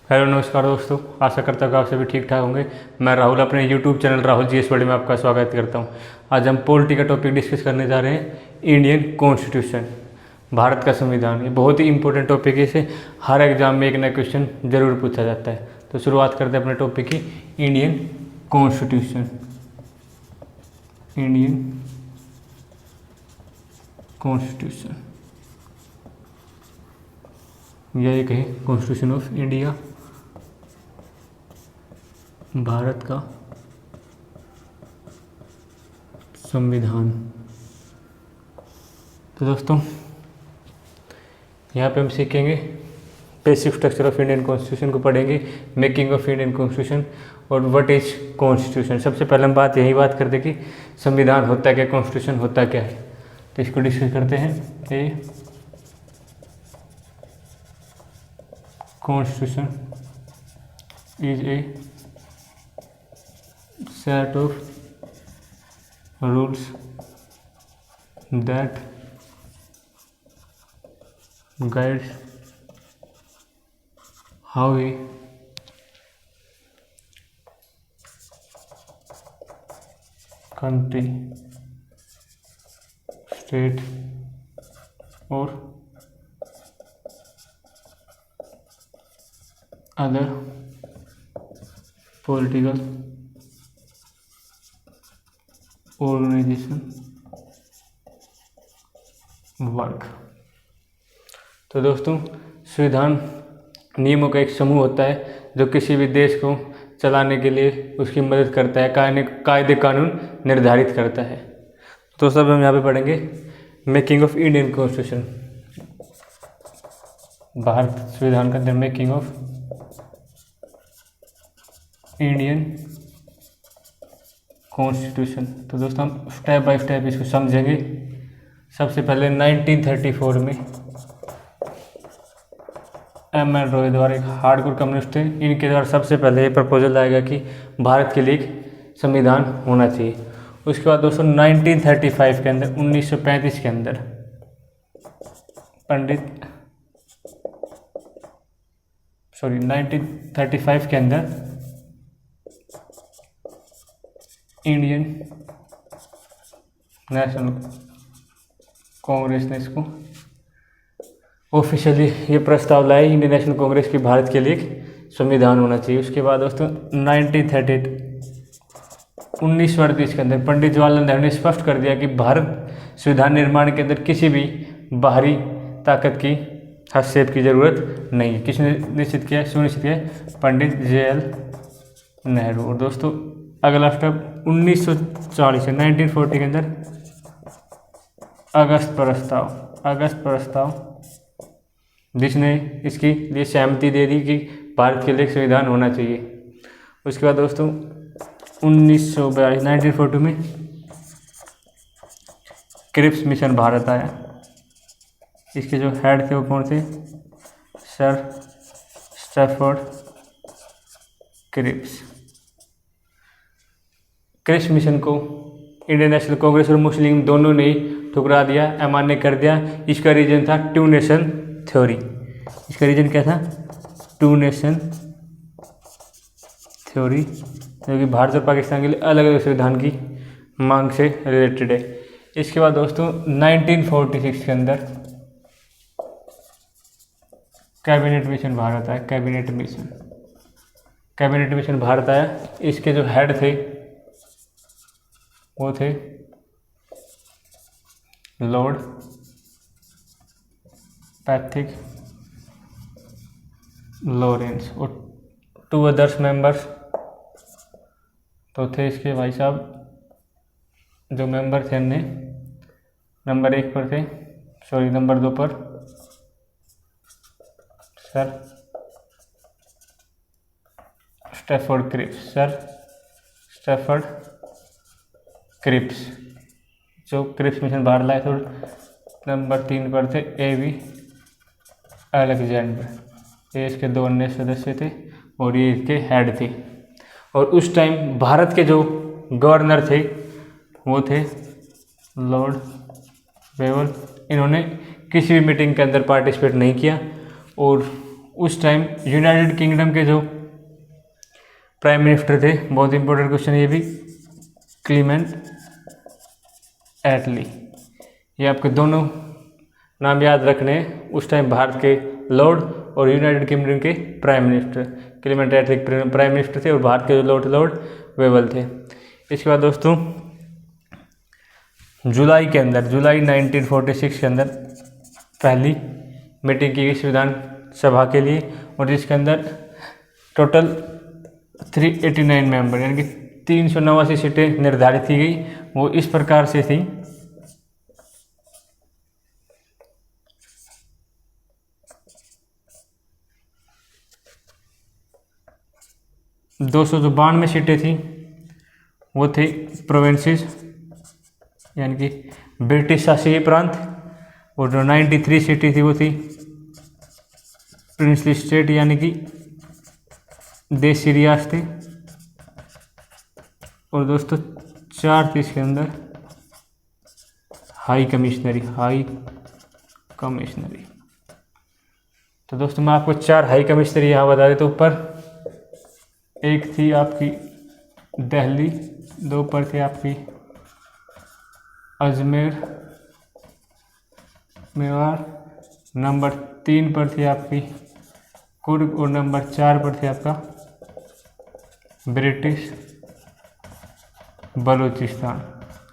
Hello नमस्कार दोस्तों, आशा करता हूँ कि आप सभी ठीक ठाक होंगे। मैं राहुल अपने YouTube channel Rahul GS world में आपका स्वागत करता हूँ। आज हम पॉलिटी का टॉपिक डिस्कस करने जा रहे हैं, इंडियन कॉन्स्टिट्यूशन, भारत का संविधान। ये बहुत ही इंपॉर्टेंट टॉपिक है, इसे हर एग्जाम में एक नया क्वेश्चन जरूर पूछा जाता है। तो शुरुआत करते हैं अपने टॉपिक की, इंडियन कॉन्स्टिट्यूशन। इंडियन कॉन्स्टिट्यूशन यह एक है कॉन्स्टिट्यूशन ऑफ इंडिया, भारत का संविधान। तो दोस्तों यहाँ पे हम सीखेंगे basic structure of Indian constitution को पढ़ेंगे, मेकिंग ऑफ इंडियन कॉन्स्टिट्यूशन और व्हाट इज कॉन्स्टिट्यूशन। सबसे पहले हम यही बात करते कि संविधान होता क्या, कॉन्स्टिट्यूशन होता क्या है। तो इसको डिस्कस करते हैं। ये constitution is a set of rules that guides how a country, state or other political organisation work. तो दोस्तों संविधान नियमों का एक समूह होता है जो किसी भी देश को चलाने के लिए उसकी मदद करता है, कायदे कानून निर्धारित करता है। तो सब हम यहाँ पे पढ़ेंगे making of Indian constitution, Bharat संविधान का अंदर मेकिंग ऑफ इंडियन कॉन्स्टिट्यूशन। तो दोस्तों हम स्टेप बाय स्टेप इसको समझेंगे। सबसे पहले 1934 में एम.एन. रॉय द्वारा, एक हार्डकोर कम्युनिस्ट थे, इनके द्वारा सबसे पहले ये प्रपोजल आएगा कि भारत के लिए एक संविधान होना चाहिए। उसके बाद दोस्तों 1935 के अंदर, 1935 के अंदर पंडित 1935 के अंदर इंडियन नेशनल कांग्रेस ने इसको ऑफिशियली ये प्रस्ताव लाया, इंडियन नेशनल कांग्रेस की भारत के लिए एक संविधान होना चाहिए। उसके बाद दोस्तों 1938 के अंदर पंडित जवाहरलाल नेहरू ने स्पष्ट कर दिया कि भारत संविधान निर्माण के अंदर किसी भी बाहरी ताकत की हस्तक्षेप की जरूरत नहीं है। किसने निश्चित किया, सुनिश्चित किया? पंडित जे.एल. नेहरू। और दोस्तों अगला स्टेप 1940 से 1940 के अंदर अगस्त प्रस्ताव, जिसने इसकी लिए सहमति दे दी कि भारत के लिए एक संविधान होना चाहिए। उसके बाद दोस्तों 1940 में क्रिप्स मिशन भारत आया। इसके जो हेड थे वो कौन थे? सर स्टैफोर्ड क्रिप्स मिशन को इंडियन नेशनल कांग्रेस और मुस्लिम लीग दोनों ने ठुकरा दिया, अमान्य कर दिया। इसका रीजन था टू नेशन थ्योरी। इसका रीजन क्या था? टू नेशन थ्योरी, जो कि भारत और पाकिस्तान के लिए अलग अलग संविधान की मांग से रिलेटेड है। इसके बाद दोस्तों 1946 के अंदर कैबिनेट मिशन भारत आया। कैबिनेट मिशन भारत आया। इसके जो हेड थे वो थे लॉर्ड पैट्रिक लॉरेंस और 2 अदर्स मेंबर्स तो थे इसके भाई साहब। जो मेंबर थे हमने नंबर 1 पर थे, नंबर 2 पर सर स्टैफोर्ड क्रिप्स, जो क्रिप्स मिशन बाहर लाए थे। नंबर 3 पर थे A.V. अलेक्जेंडर, ये इसके 2 अन्य सदस्य थे और ये इसके हेड थे। और उस टाइम भारत के जो गवर्नर थे वो थे लॉर्ड वेवल। इन्होंने किसी भी मीटिंग के अंदर पार्टिसिपेट नहीं किया और उस टाइम यूनाइटेड किंगडम के जो प्राइम मिनिस्टर थे, बहुत इंपॉर्टेंट क्वेश्चन ये भी, क्लीमेंट एटली। ये आपके दोनों नाम याद रखने हैं। उस टाइम भारत के लॉर्ड और यूनाइटेड किंगडम के प्राइम मिनिस्टर। क्लीमेंट एटली प्राइम मिनिस्टर थे और भारत के लॉर्ड वेबल थे। इसके बाद दोस्तों जुलाई 1946 के अंदर पहली मीटिंग की गई संविधान सभा के लिए, और जिसके अंदर टोटल 389 मेंबर यानी कि 389 सीटें निर्धारित की गई। वो इस प्रकार से थी, दो सौ जो 92 सीटें थी वो थे प्रोविंसेस यानी कि ब्रिटिश शासी प्रांत, और जो 93 सीटें थी वो थी प्रिंसली स्टेट यानी कि देशी रियासतें, और दोस्तों 4 थी इसके अंदर हाई कमिश्नरी। तो दोस्तों मैं आपको 4 हाई कमिश्नरी यहाँ बता देता हूँ। ऊपर एक थी आपकी दिल्ली, 2 पर थी आपकी अजमेर मेवाड़, नंबर 3 पर थी आपकी कुर्ग, और नंबर 4 पर थी आपका ब्रिटिश बलूचिस्तान।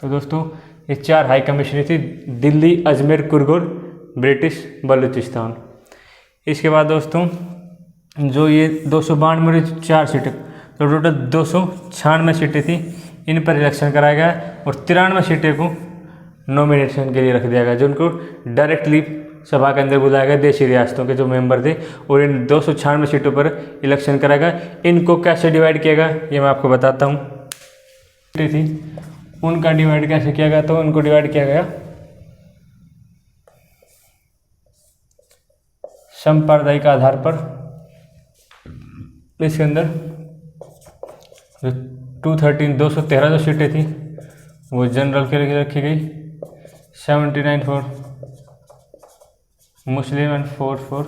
तो दोस्तों ये 4 हाई कमिश्नरी थी, दिल्ली, अजमेर, कुर्ग और ब्रिटिश बलूचिस्तान। इसके बाद दोस्तों जो ये 292 4 सीटें, तो टोटल 296 सीटें थी, इन पर इलेक्शन कराया गया, और 93 सीटें को नॉमिनेशन के लिए रख दिया गया, जिनको डायरेक्टली सभा के अंदर बुलाया गया देशी रियासतों के जो मेंबर थे, और इन 296 सीटों पर इलेक्शन कराया गया। इनको कैसे डिवाइड किया गया ये मैं आपको बताता हूँ। थी उनका डिवाइड कैसे किया गया, तो उनको डिवाइड किया गया सांप्रदायिक आधार पर। इसके अंदर जो 213 जो सीटें थी वो जनरल के लिए रखी गई, 79 for Muslim and 4 for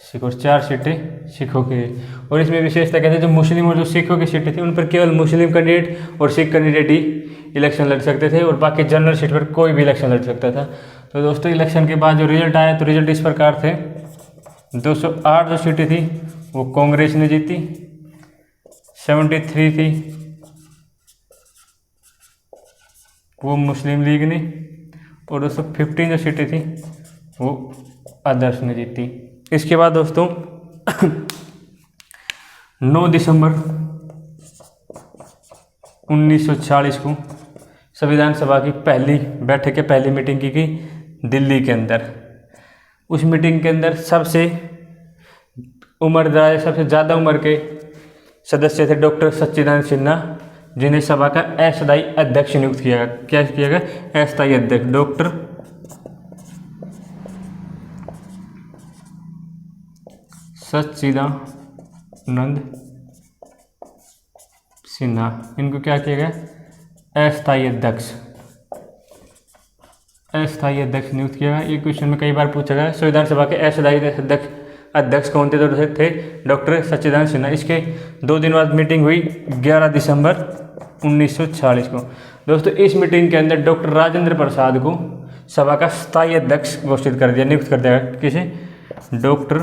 Sikh, और 4 सीटें सिखों के लिए। और इसमें विशेषता कहते हैं जो मुस्लिम और जो सिखों की सीटें थी उन पर केवल मुस्लिम कैंडिडेट और सिख कैंडिडेट ही इलेक्शन लड़ सकते थे, और बाकी जनरल सीट पर कोई भी इलेक्शन लड़ सकता था। तो दोस्तों इलेक्शन के बाद जो रिजल्ट आया, तो रिजल्ट इस प्रकार थे, 208 जो सीटें थी वो कांग्रेस ने जीती, 73 थी वो मुस्लिम लीग ने, और 215 जो सीटें थी वो अदर्स ने जीती। इसके बाद दोस्तों 9 दिसंबर 1940 को संविधान सभा की पहली बैठक के पहली मीटिंग की गई दिल्ली के अंदर। उस मीटिंग के अंदर सबसे उम्रदराज, सबसे ज़्यादा उम्र के सदस्य थे डॉक्टर सच्चिदानंद सिन्हा, जिन्हें सभा का अस्थायी अध्यक्ष नियुक्त किया गया। क्या किया गया? अस्थायी अध्यक्ष डॉक्टर सच्चिदानंद सिन्हा, इनको क्या किया गया? अस्थायी अध्यक्ष नियुक्त किया गया। ये क्वेश्चन में कई बार पूछा गया। संविधान सभा के अस्थायी अध्यक्ष कौन थे? तो थे डॉक्टर सच्चिदानंद सिन्हा। इसके 2 दिन बाद मीटिंग हुई 11 दिसंबर 1940 को। दोस्तों इस मीटिंग के अंदर डॉक्टर राजेंद्र प्रसाद को सभा का स्थायी अध्यक्ष घोषित कर दिया, नियुक्त कर दिया। किसे? डॉक्टर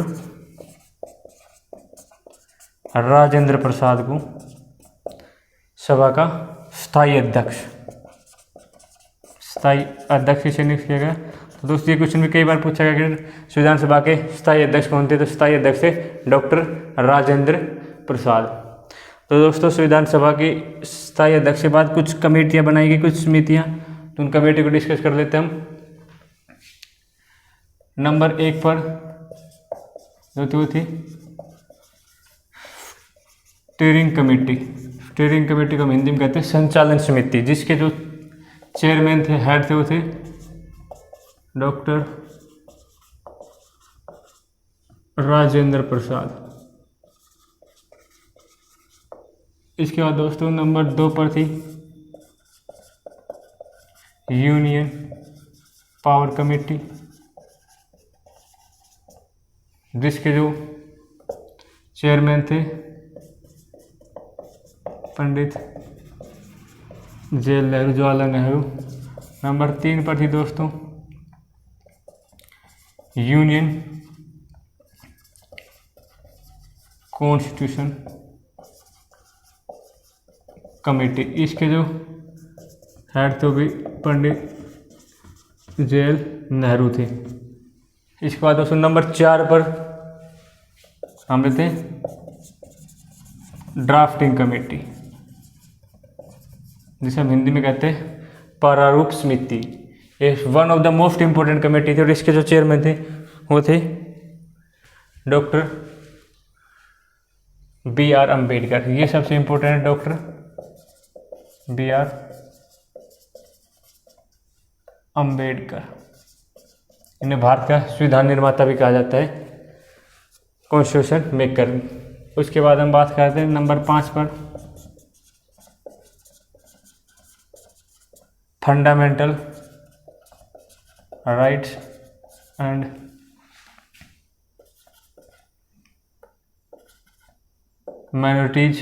राजेंद्र प्रसाद को सभा का स्थायी अध्यक्ष किसे नियुक्त किया गया? तो दोस्तों ये क्वेश्चन में कई बार पूछा गया कि संविधान सभा के स्थायी अध्यक्ष कौन थे? तो स्थायी अध्यक्ष थे डॉक्टर राजेंद्र प्रसाद। तो दोस्तों संविधान सभा की स्थायी अध्यक्ष के बाद कुछ कमेटियां बनाई गई, कुछ समितियां, तो उन कमेटी को डिस्कस कर लेते हैं हम। नंबर 1 पर जो थी स्टीयरिंग कमेटी को हम हिंदी में कहते हैं संचालन समिति, जिसके जो चेयरमैन थे, हेड थे, वो थे डॉक्टर राजेंद्र प्रसाद। इसके बाद दोस्तों नंबर 2 पर थी यूनियन पावर कमेटी। जिसके जो चेयरमैन थे पंडित जवाहरलाल नेहरू। नंबर 3 पर थी दोस्तों यूनियन कॉन्स्टिट्यूशन कमेटी। इसके जो हेड तो भी पंडित जवाहरलाल नेहरू थे। इसके बाद दोस्तों नंबर 4 पर हम लेते हैं ड्राफ्टिंग कमेटी, जिसे हम हिंदी में कहते हैं प्रारूप समिति। ये one of the most important committee थी और इसके जो चेयरमैन थे वो थे डॉक्टर B.R. अम्बेडकर। ये सबसे इम्पोर्टेंट है डॉक्टर B.R. अम्बेडकर। इन्हें भारत का संविधान निर्माता भी कहा जाता है, कॉन्स्टिट्यूशन मेकर। उसके बाद हम बात करते हैं नंबर 5 पर fundamental rights and minorities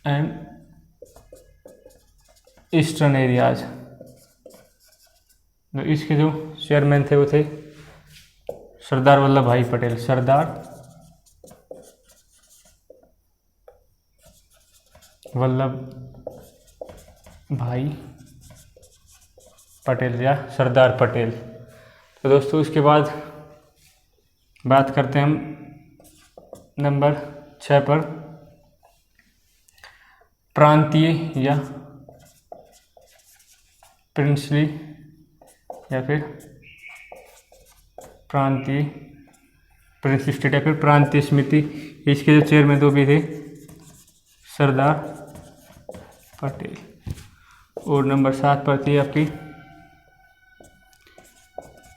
and eastern areas. तो इसके जो चेयरमैन थे वो थे सरदार वल्लभ भाई पटेल। सरदार वल्लभ भाई पटेल या सरदार पटेल। तो दोस्तों इसके बाद बात करते हैं हम नंबर 6 पर प्रांतीय या प्रिंसली या फिर प्रांतीय प्रिंसली स्टेट या फिर प्रांतीय समिति। इसके जो चेयरमैन तो भी थे सरदार पटेल। और नंबर 7 पर थी आपकी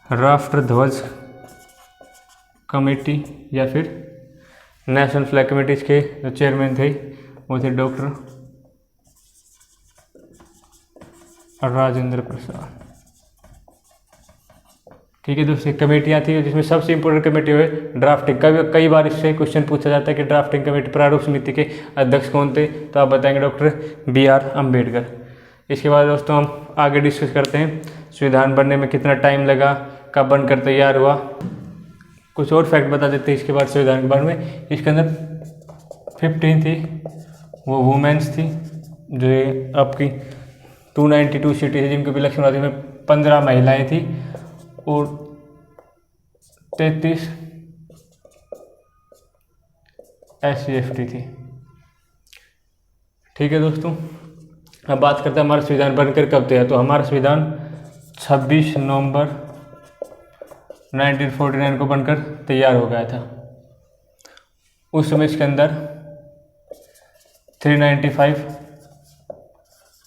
राष्ट्र ध्वज कमेटी या फिर नेशनल फ्लैग कमेटी। इसके जो चेयरमैन थे वो थे डॉक्टर राजेंद्र प्रसाद। ठीक है दोस्तों, कमेटियाँ थी जिसमें सबसे इंपॉर्टेंट कमेटी हुई ड्राफ्टिंग। कई बार इससे क्वेश्चन पूछा जाता है कि ड्राफ्टिंग कमेटी प्रारूप समिति के अध्यक्ष कौन थे, तो आप बताएंगे डॉक्टर B.R. अम्बेडकर। इसके बाद दोस्तों हम आगे डिस्कस करते हैं संविधान बनने में कितना टाइम लगा, कब बनकर तैयार हुआ। कुछ और फैक्ट बता देते हैं इसके बाद संविधान के बारे में। इसके अंदर 15 थी वो वुमेन्स थी, जो ये आपकी 292 सीटें थी जिनके विलक्षण आदि में 15 महिलाएं थी और 33 SC/ST थी। ठीक है दोस्तों, अब बात करते हैं हमारा संविधान बनकर कब तैयार। तो हमारा संविधान 26 नवंबर 1949 को बनकर तैयार हो गया था। उस समय इसके अंदर 395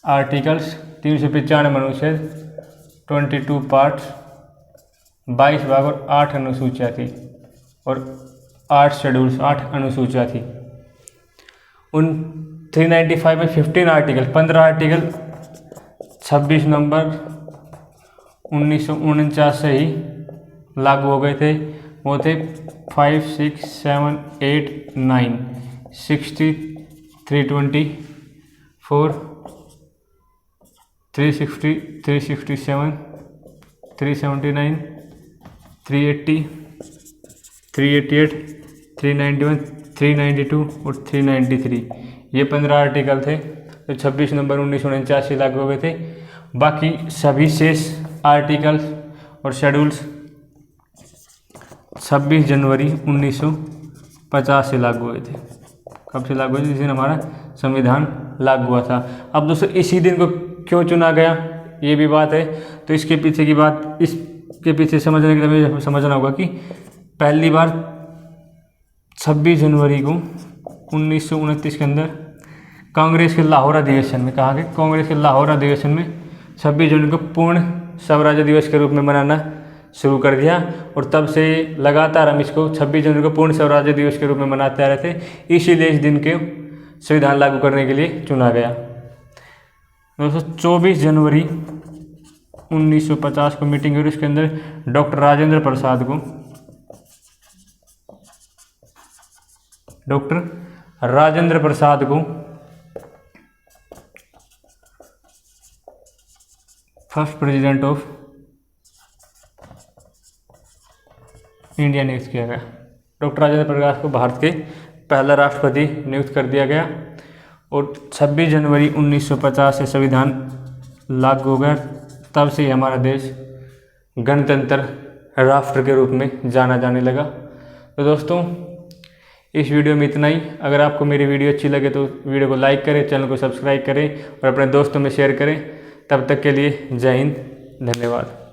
आर्टिकल्स, 395 अनुच्छेद, 22 पार्ट्स, 22 भाग और 8 अनुसूचियाँ थी और 8 शेड्यूल्स, 8 अनुसूचियाँ थी। उन 395 में 15 आर्टिकल, 15 आर्टिकल 26 नवंबर 1949 से ही लागू हो गए थे। वो थे 5, 6, 7, 8, 9, 60, 324, 360, 367, 379, 380, 388, 391, 392 और 393। ये 15 आर्टिकल थे जो 26 नवंबर 1949 से लागू हो गए थे। बाकी सभी शेष आर्टिकल्स और शेड्यूल्स 26 जनवरी 1950 से लागू हुए थे। कब से लागू हुए थे? जिस दिन हमारा संविधान लागू हुआ था। अब दोस्तों इसी दिन को क्यों चुना गया, ये भी बात है। तो इसके पीछे की बात, इसके पीछे समझने के लिए हमें समझना होगा कि पहली बार 26 जनवरी को 1929 के अंदर कांग्रेस के लाहौर अधिवेशन में, कहा कि कांग्रेस के लाहौर अधिवेशन में 26 जनवरी को पूर्ण स्वराज्य दिवस के रूप में मनाना शुरू कर दिया और तब से लगातार हम इसको 26 जनवरी को पूर्ण स्वराज्य दिवस के रूप में मनाते आ रहे थे। इसीलिए इस दिन के संविधान लागू करने के लिए चुना गया। दोस्तों 24 जनवरी 1950 को मीटिंग हुई, इसके अंदर डॉक्टर राजेंद्र प्रसाद को डॉक्टर राजेंद्र प्रसाद को फर्स्ट प्रेसिडेंट ऑफ इंडिया नियुक्त किया गया। डॉक्टर राजेंद्र प्रसाद को भारत के पहला राष्ट्रपति नियुक्त कर दिया गया और 26 जनवरी 1950 से संविधान लागू हो गया। तब से ही हमारा देश गणतंत्र राष्ट्र के रूप में जाना जाने लगा। तो दोस्तों इस वीडियो में इतना ही। अगर आपको मेरी वीडियो अच्छी लगे तो वीडियो को लाइक करें, चैनल को सब्सक्राइब करें और अपने दोस्तों में शेयर करें। तब तक के लिए जय हिंद, धन्यवाद।